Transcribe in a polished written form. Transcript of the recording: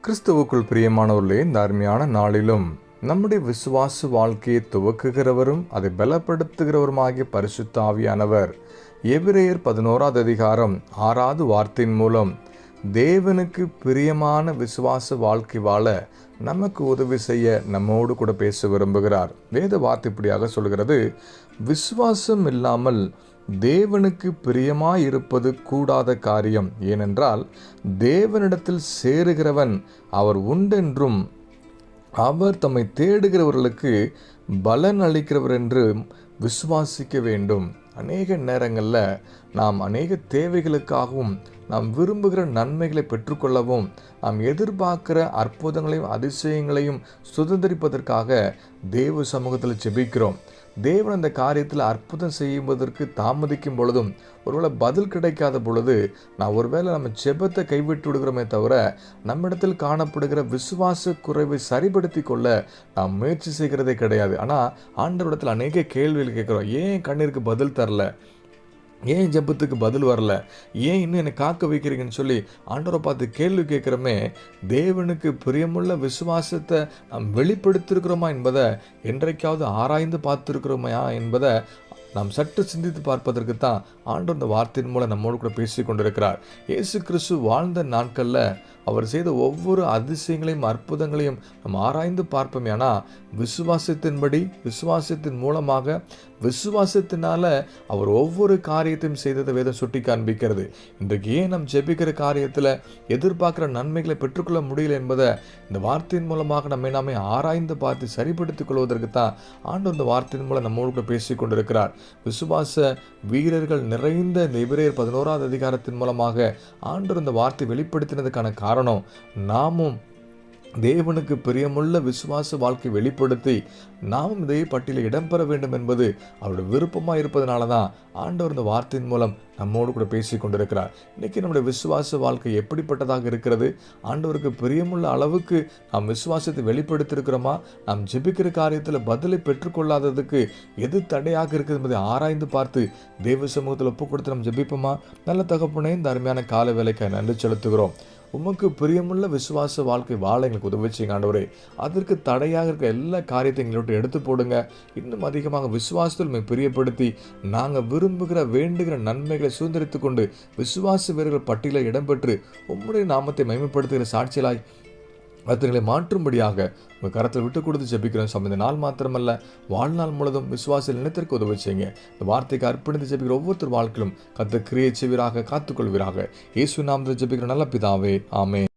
கிறிஸ்துவுக்குள் பிரியமானவர்களே, இந்த அருமையான நாளிலும் நம்முடைய விசுவாச வாழ்க்கையை துவக்குகிறவரும் அதை பலப்படுத்துகிறவருமாகிய பரிசுத்த ஆவியானவர் எபிரேயர் 11வது அதிகாரம் 6வது வார்த்தையின் மூலம் தேவனுக்கு பிரியமான விசுவாச வாழ்க்கை வாழ நமக்கு உதவி செய்ய நம்மோடு கூட பேச விரும்புகிறார். வேத வார்த்தை இப்படியாக சொல்கிறது: விசுவாசம் இல்லாமல் தேவனுக்கு பிரியமாயிருப்பது கூடாத காரியம். ஏனென்றால் தேவனிடத்தில் சேருகிறவன் அவர் உண்டென்றும் அவர் தம்மை தேடுகிறவர்களுக்கு பலன் அளிக்கிறவர் என்றும் விசுவாசிக்க வேண்டும். அநேக நேரங்களில் நாம் அநேக தேவைகளுக்காகவும் நாம் விரும்புகிற நன்மைகளை பெற்றுக்கொள்ளவும் நாம் எதிர்பார்க்கிற அற்புதங்களையும் அதிசயங்களையும் சுதந்திரிப்பதற்காக தேவ சமூகத்தில் ஜெபிக்கிறோம். தேவன் அந்த காரியத்தில் அற்புதம் செய்வதற்கு தாமதிக்கும் பொழுதும், ஒருவேளை பதில் கிடைக்காத பொழுது ஒருவேளை நம்ம ஜெபத்தை கைவிட்டு விடுகிறோமே தவிர நம்மிடத்தில் காணப்படுகிற விசுவாச குறைவை சரிப்படுத்தி கொள்ள நாம் முயற்சி செய்கிறதே கிடையாது. ஆனால் ஆண்டவரிடத்தில் அநேக கேள்விகள் கேட்குறோம். ஏன் கண்ணீருக்கு பதில் தரல, ஏன் ஜெபத்துக்கு பதில் வரல, ஏன் இன்னும் என்னை காக்க வைக்கிறீங்கன்னு சொல்லி ஆண்டவரை பார்த்து கேள்வி கேட்குறோமே. தேவனுக்கு பிரியமுள்ள விசுவாசத்தை நாம் வெளிப்படுத்திருக்கிறோமா என்பதை என்றைக்காவது ஆராய்ந்து பார்த்துருக்கிறோமையா என்பதை நாம் சற்று சிந்தித்து பார்ப்பதற்கு தான் ஆண்டவர் இந்த வார்த்தையின் மூலம் நம்மோடு கூட பேசி கொண்டிருக்கிறார். இயேசு கிறிஸ்து வாழ்ந்த நாட்களில் அவர் செய்த ஒவ்வொரு அதிசயங்களையும் அற்புதங்களையும் நாம் ஆராய்ந்து பார்ப்போம். ஆனால் விசுவாசத்தின்படி, விசுவாசத்தின் மூலமாக, விசுவாசத்தினால அவர் ஒவ்வொரு காரியத்தையும் செய்ததை வேதம் சுட்டி காண்பிக்கிறது. இன்றைக்கு ஏன் நாம் ஜெபிக்கிற காரியத்தில் எதிர்பார்க்கிற நன்மைகளை பெற்றுக்கொள்ள முடியல என்பதை இந்த வார்த்தையின் மூலமாக நாமே ஆராய்ந்து பார்த்து சரிப்படுத்திக் கொள்வதற்கு தான் ஆண்டவர் இந்த வார்த்தையின் மூலம் நம்மோடு கூட பேசி கொண்டிருக்கிறார். விசுவாச வீரர்கள் நிறைந்த இந்த எபிரேயர் 11வது அதிகாரத்தின் மூலமாக ஆண்டவர் இந்த வார்த்தை வெளிப்படுத்தினதுக்கான காரணம், நாமும் தேவனுக்கு பிரியமுள்ள விசுவாச வாழ்க்கை வெளிப்படுத்தி நாமும் இதே பட்டியலில் இடம்பெற வேண்டும் என்பது அவருடைய விருப்பமாக இருப்பதனால தான் ஆண்டவர் இந்த வார்த்தையின் மூலம் நம்மோடு கூட பேசி கொண்டிருக்கிறார். இன்றைக்கி நம்முடைய விசுவாச வாழ்க்கை எப்படிப்பட்டதாக இருக்கிறது? ஆண்டவருக்கு பிரியமுள்ள அளவுக்கு நாம் விசுவாசத்தை வெளிப்படுத்தியிருக்கிறோமா? நாம் ஜெபிக்கிற காரியத்தில் பதிலை பெற்றுக்கொள்ளாததுக்கு எது தடையாக இருக்குது என்பதை ஆராய்ந்து பார்த்து தேவ சமூகத்தில் ஒப்பு கொடுத்து நாம் ஜெபிப்போமா? நல்ல தகப்பனே, இந்த அருமையான கால வேலைக்கு நன்றி செலுத்துகிறோம். உமக்கு பிரியமுள்ள விசுவாச வாழ்க்கை வாழ எங்களுக்கு உதவி செய்யுங்க ஆண்டவரே. அதற்கு தடையாக இருக்க எல்லா காரியத்தையும் எங்களோட எடுத்து போடுங்க. இன்னும் அதிகமாக விசுவாசத்தில் பிரியப்படுத்தி நாங்கள் விரும்புகிற வேண்டுகிற நன்மைகளை சுதந்திரித்து கொண்டு விசுவாச வீரர்கள் பட்டியலில் இடம்பெற்று உம்முடைய நாமத்தை மகிமைப்படுத்துகிற சாட்சியலாய் அத்தனை மாற்றும்படியாக உங்கள் கரத்தில் விட்டு கொடுத்து ஜெபிக்கிறோம். இந்த நாள் மாத்திரமல்ல, வாழ்நாள் முழுதும் விசுவாச நினைத்திற்கு உதவி செய்யுங்க. இந்த வார்த்தைக்கு அர்ப்பணித்து ஜெபிக்கிற ஒவ்வொருத்தர் வாழ்க்கையிலும் கர்த்தர் கிரியை செய்வீராக, காத்துக்கொள்வீராக. இயேசு நாமத்தில் ஜெபிக்கிற நல்ல பிதாவே, ஆமென்.